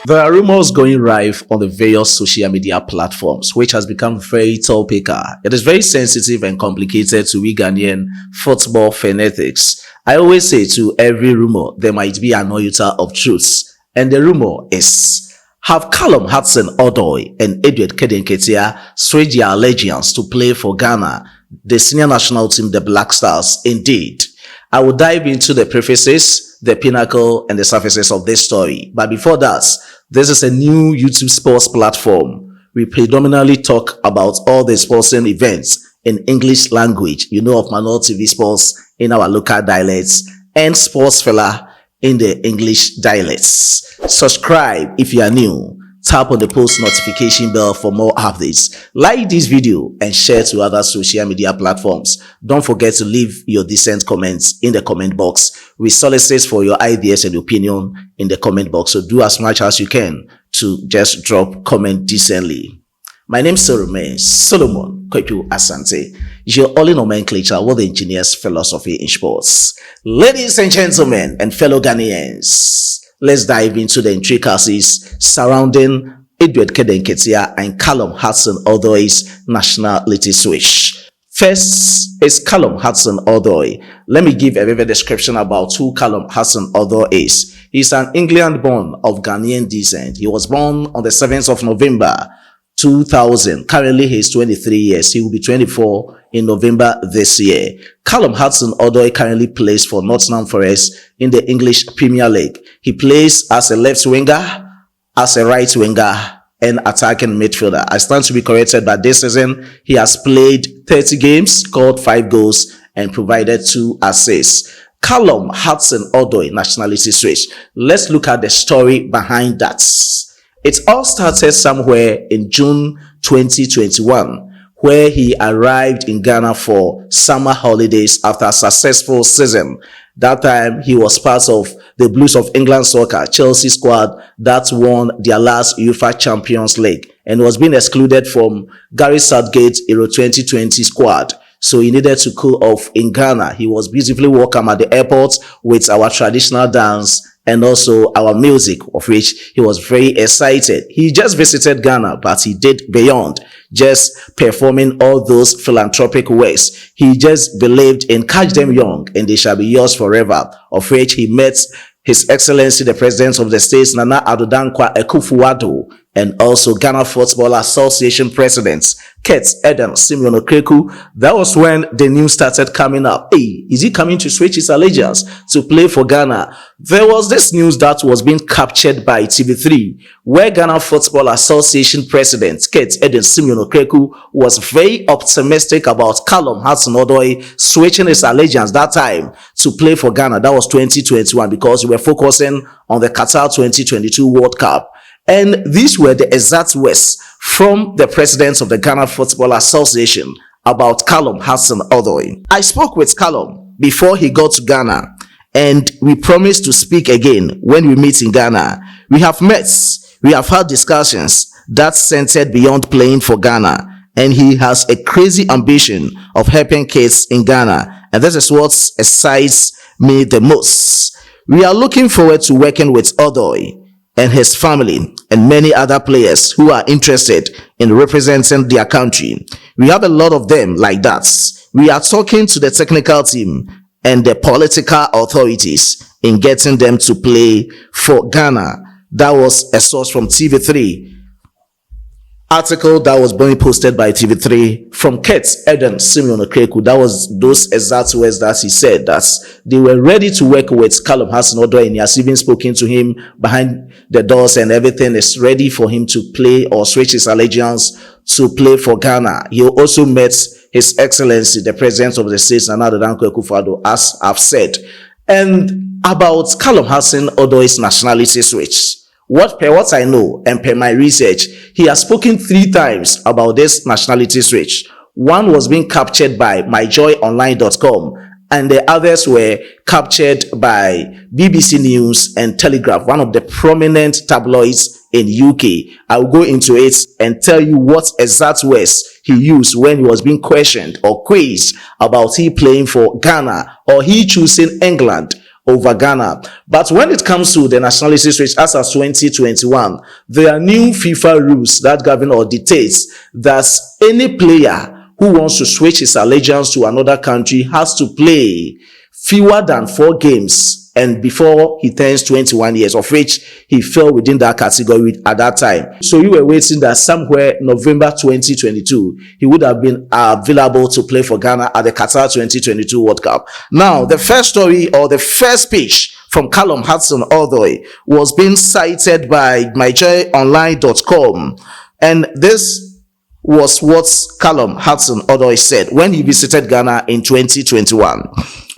There are rumors going rife on the various social media platforms, which has become very topical. It is very sensitive and complicated to we Ghanaian football fanatics. I always say to every rumor, there might be an iota of truth. And the rumor is, have Callum Hudson-Odoi and NKETIAH switched their allegiance to play for Ghana, the senior national team, the Black Stars? Indeed. I will dive into the prefaces, the pinnacle, and the surfaces of this story. But before that, this is a new YouTube sports platform. We predominantly talk about all the sporting events in English language. You know of Manual TV Sports in our local dialects and Sports Fella in the English dialects. Subscribe if you are new. Tap on the post notification bell for more updates. Like this video and share to other social media platforms. Don't forget to leave your decent comments in the comment box. We solicit for your ideas and opinion in the comment box. So do as much as you can to just drop comment decently. My name still remains Solomon Kweku Asante, your only nomenclature with the engineer's philosophy in sports. Ladies and gentlemen and fellow Ghanaians, let's dive into the intricacies surrounding NKETIAH and Callum Hudson-Odoi's nationality switch. First is Callum Hudson-Odoi. Let me give a vivid description about who Callum Hudson-Odoi is. He's an England-born of Ghanaian descent. He was born on the 7th of November 2000. Currently, he's 23 years. He will be 24 in November this year. Callum Hudson-Odoi currently plays for Nottingham Forest in the English Premier League. He plays as a left winger, as a right winger, and attacking midfielder. I stand to be corrected, but this season he has played 30 games, scored 5 goals, and provided 2 assists. Callum Hudson-Odoi nationality switch. Let's look at the story behind that. It all started somewhere in June 2021, where he arrived in Ghana for summer holidays after a successful season. That time, he was part of the Blues of England Soccer, Chelsea squad that won their last UEFA Champions League and was being excluded from Gary Southgate's Euro 2020 squad. So he needed to cool off in Ghana. He was beautifully welcomed at the airport with our traditional dance and also our music, of which he was very excited. He just visited Ghana, but he did beyond just performing all those philanthropic works. He just believed in catch them young and they shall be yours forever, of which he met His Excellency the President of the States, Nana Addo Dankwa Akufo-Addo, and also Ghana Football Association President, Eden Simeon Okreku. That was when the news started coming up. Hey, is he coming to switch his allegiance to play for Ghana? There was this news that was being captured by TV3, where Ghana Football Association President, Eden Simeon Okreku, was very optimistic about Callum Hudson-Odoi switching his allegiance that time to play for Ghana. That was 2021 because we were focusing on the Qatar 2022 World Cup. And these were the exact words from the president of the Ghana Football Association about Callum Hudson-Odoi. I spoke with Callum before he got to Ghana, and we promised to speak again when we meet in Ghana. We have met, we have had discussions that centered beyond playing for Ghana, and he has a crazy ambition of helping kids in Ghana, and this is what excites me the most. We are looking forward to working with Odoi and his family and many other players who are interested in representing their country. We have a lot of them like that. We are talking to the technical team and the political authorities in getting them to play for Ghana. That was a source from TV3. Article that was being posted by TV3 from Eden Simeon Okreku. That was those exact words that he said, that they were ready to work with Callum Hudson-Odoi, and he has even spoken to him behind the doors, and everything is ready for him to play or switch his allegiance to play for Ghana. He also met His Excellency the President of the States, Nana Addo Dankwa Akufo-Addo, as I've said. And about Callum Hudson-Odoi's nationality switch, what I know and per my research, he has spoken 3 times about this nationality switch. One was being captured by myjoyonline.com, and the others were captured by BBC News and Telegraph, one of the prominent tabloids in UK. I will go into it and tell you what exact words he used when he was being questioned or quizzed about he playing for Ghana or he choosing England over Ghana. But when it comes to the nationality switch as of 2021, there are new FIFA rules that govern or dictates that any player who wants to switch his allegiance to another country has to play fewer than 4 games and before he turns 21 years, of which he fell within that category at that time. So you were waiting that somewhere November 2022, he would have been available to play for Ghana at the Qatar 2022 World Cup. Now, the first story or the first speech from Callum Hudson-Odoi was being cited by myjoyonline.com, and this was what Callum Hudson-Odoi said when he visited Ghana in 2021.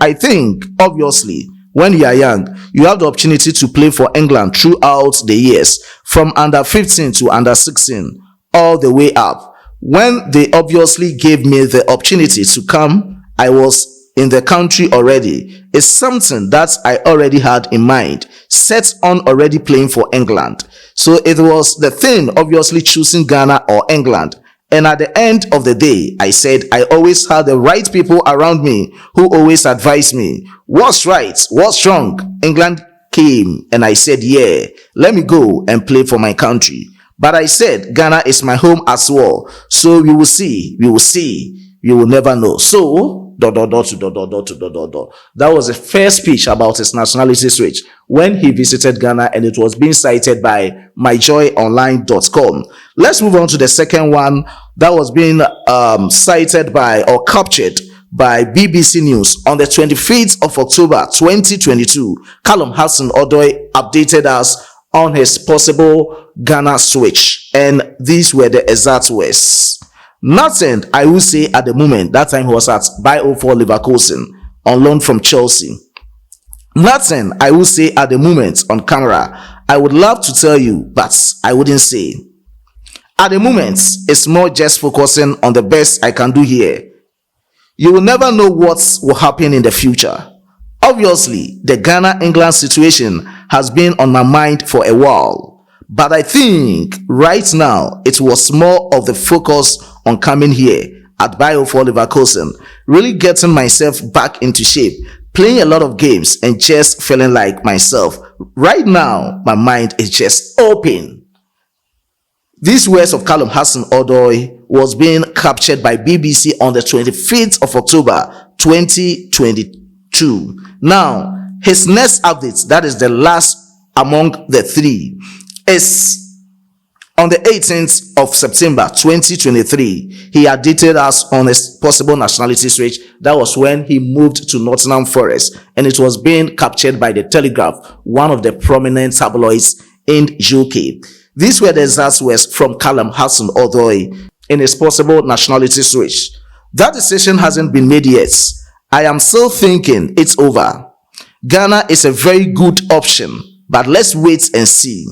I think, obviously, when you are young, you have the opportunity to play for England throughout the years, from under 15 to under 16, all the way up. When they obviously gave me the opportunity to come, I was in the country already. It's something that I already had in mind, set on already playing for England. So it was the thing, obviously choosing Ghana or England. And at the end of the day, I said I always had the right people around me who always advised me. What's right? What's wrong? England came and I said, yeah, let me go and play for my country. But I said, Ghana is my home as well. So we will see. We will see. You will never know. So, That was the first speech about his nationality switch when he visited Ghana, and it was being cited by myjoyonline.com. Let's move on to the second one that was being cited by or captured by BBC News on the 25th of October 2022. Callum Hudson-Odoi updated us on his possible Ghana switch, and these were the exact words. Nothing, I will say at the moment. That time he was at Bio4 Leverkusen on loan from Chelsea. Nothing, I will say at the moment on camera. I would love to tell you, but I wouldn't say. At the moment, it's more just focusing on the best I can do here. You will never know what will happen in the future. Obviously, the Ghana-England situation has been on my mind for a while. But I think right now it was more of the focus on coming here at Bio4 Leverkusen, really getting myself back into shape, playing a lot of games and just feeling like myself. Right now, my mind is just open. These words of Callum Hudson-Odoi was being captured by BBC on the 25th of October 2022. Now, his next update, that is the last among the three, is on the 18th of September 2023. He updated us on his possible nationality switch. That was when he moved to Nottingham Forest, and it was being captured by the Telegraph, one of the prominent tabloids in UK. These were the exact words from Callum Hudson-Odoi in his possible nationality switch. That decision hasn't been made yet. I am still thinking it's over. Ghana is a very good option, but let's wait and see.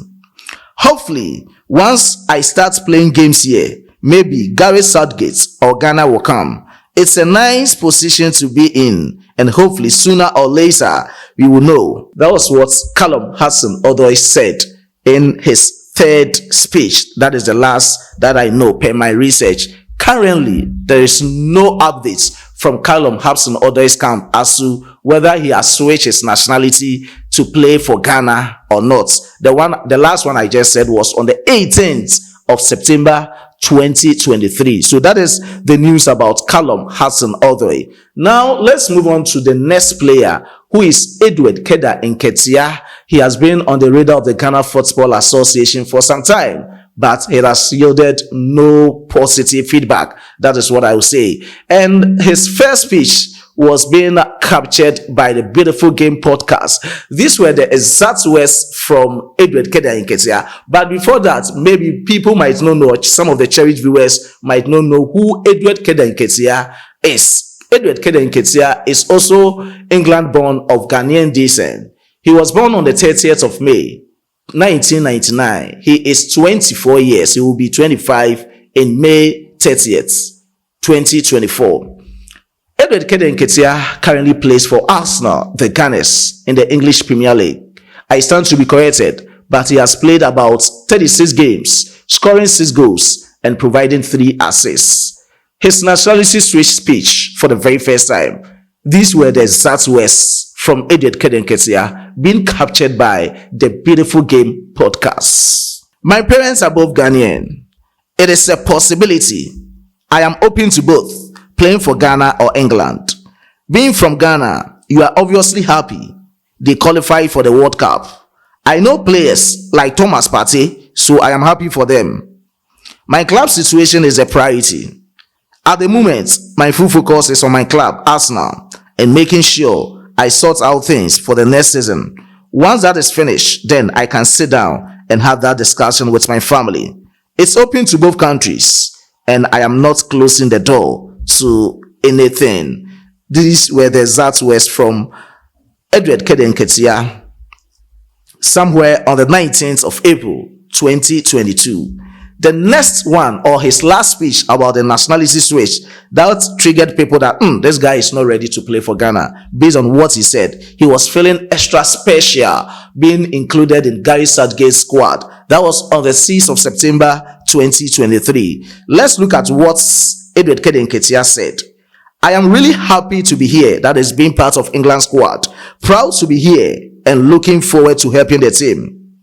Hopefully, once I start playing games here, maybe Gareth Southgate or Ghana will come. It's a nice position to be in, and hopefully sooner or later we will know. That was what Callum Hudson-Odoi said in his third speech. That is the last that I know per my research. Currently, there is no updates from Callum Hudson-Odoi's camp as to whether he has switched his nationality to play for Ghana or not. The last one I just said was on the 18th of September 2023. So that is the news about Callum Hudson-Odoi. Now let's move on to the next player, who is Edward Keda NKETIAH. He has been on the radar of the Ghana Football Association for some time, but it has yielded no positive feedback. That is what I will say. And his first speech was being captured by the Beautiful Game podcast. These were the exact words from Edward Keda NKETIAH. But before that, maybe people might not know, some of the cherished viewers might not know who Edward Keda NKETIAH is. Edward Keda NKETIAH is also England-born of Ghanaian descent. He was born on the 30th of May, 1999. He is 24 years. He will be 25 in May 30th, 2024. Edward Keda NKETIAH currently plays for Arsenal, the Gunners, in the English Premier League. I stand to be corrected, but he has played about 36 games, scoring 6 goals and providing 3 assists. His nationality switch speech for the very first time. These were the exact words from Edward NKETIAH, being captured by the Beautiful Game podcast. My parents are both Ghanaian. It is a possibility. I am open to both, playing for Ghana or England. Being from Ghana, you are obviously happy they qualify for the World Cup. I know players like Thomas Partey, so I am happy for them. My club situation is a priority. At the moment, my full focus is on my club, Arsenal, and making sure I sort out things for the next season. Once that is finished, then I can sit down and have that discussion with my family. It's open to both countries, and I am not closing the door to anything. These were the exact words from Edward NKETIAH somewhere on the 19th of April 2022. The next one, or his last speech about the nationality switch, that triggered people that this guy is not ready to play for Ghana. Based on what he said, he was feeling extra special being included in Gary Southgate's squad. That was on the 6th of September 2023. Let's look at what Edward NKETIAH said. I am really happy to be here, that is being part of England's squad. Proud to be here and looking forward to helping the team.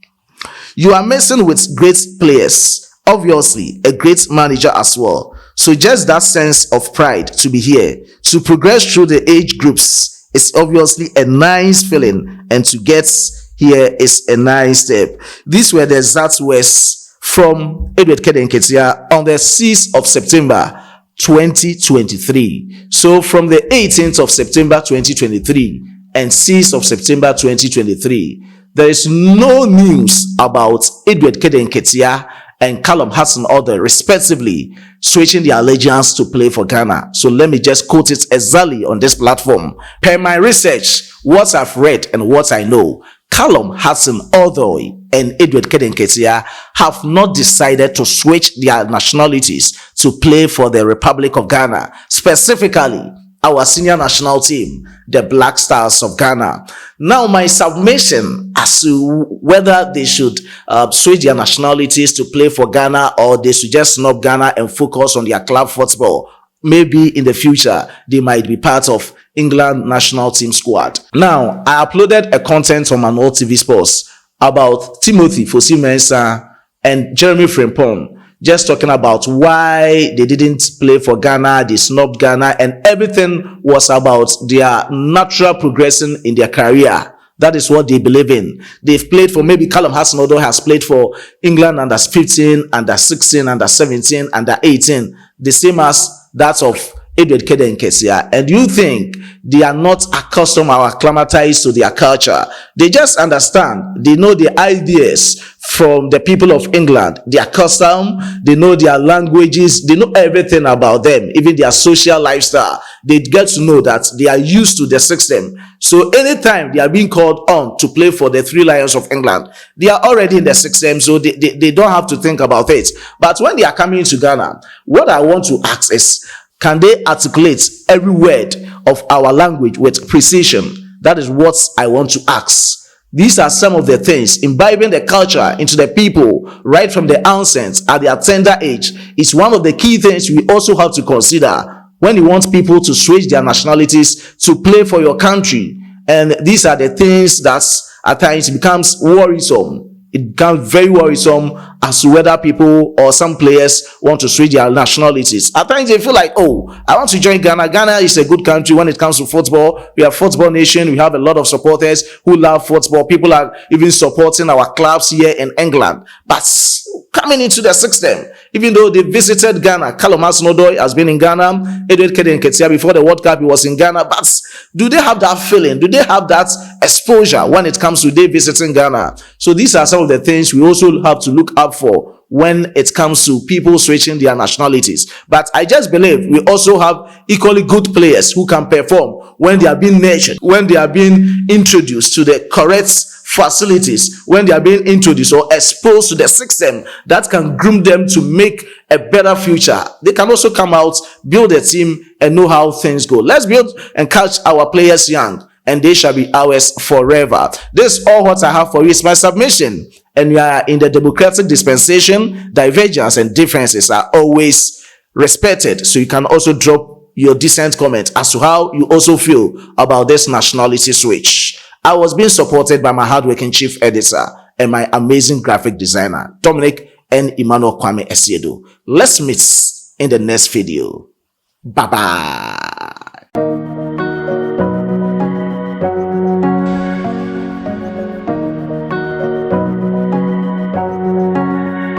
You are messing with great players, obviously a great manager as well. So just that sense of pride to be here, to progress through the age groups is obviously a nice feeling, and to get here is a nice step. These were the exact words from Edward NKETIAH on the 6th of September 2023. So from the 18th of September 2023 and 6th of September 2023, there is no news about Edward NKETIAH and Callum Hudson-Odoi respectively switching their allegiance to play for Ghana. So let me just quote it exactly on this platform. Per my research, what I've read and what I know, Callum Hudson-Odoi and Edward NKETIAH have not decided to switch their nationalities to play for the Republic of Ghana, specifically our senior national team, the Black Stars of Ghana. Now, my submission as to whether they should switch their nationalities to play for Ghana, or they should just snub Ghana and focus on their club football. Maybe in the future, they might be part of England national team squad. Now, I uploaded a content on Manual TV Sports about Timothy Fosu-Mensah and Jeremy Frimpong, just talking about why they didn't play for Ghana, they snubbed Ghana, and everything was about their natural progression in their career. That is what they believe in. They've played for, maybe Callum Hudson-Odoi has played for England under 15, under 16, under 17, under 18, the same as that of Edward NKETIAH. And you think they are not accustomed or acclimatized to their culture? They just understand, they know the ideas from the people of England, their custom, they know their languages, they know everything about them, even their social lifestyle. They get to know that they are used to the system. So anytime they are being called on to play for the Three Lions of England, they are already in the system, so they don't have to think about it. But when they are coming to Ghana, what I want to ask is, can they articulate every word of our language with precision? That is what I want to ask. These are some of the things. Imbibing the culture into the people right from the onset at their tender age is one of the key things we also have to consider when you want people to switch their nationalities to play for your country. And these are the things that at times becomes worrisome. It becomes very worrisome as to whether people or some players want to switch their nationalities. At times they feel like, oh, I want to join Ghana. Ghana is a good country when it comes to football. We are a football nation. We have a lot of supporters who love football. People are even supporting our clubs here in England. But coming into the system, even though they visited Ghana, Callum Hudson-Odoi has been in Ghana, Edward NKETIAH before the World Cup, he was in Ghana. But do they have that feeling? Do they have that exposure when it comes to they visiting Ghana? So these are some of the things we also have to look up for when it comes to people switching their nationalities. But I just believe we also have equally good players who can perform when they are being nurtured, when they are being introduced to the correct facilities, when they are being introduced or exposed to the system that can groom them to make a better future. They can also come out, build a team, and know how things go. Let's build and catch our players young, and they shall be ours forever. This is all what I have for you. It's my submission. And we are in the democratic dispensation. Divergence and differences are always respected. So you can also drop your decent comment as to how you also feel about this nationality switch. I was being supported by my hardworking chief editor and my amazing graphic designer, Dominic and Emmanuel Kwame Esiedo. Let's meet in the next video. Bye-bye.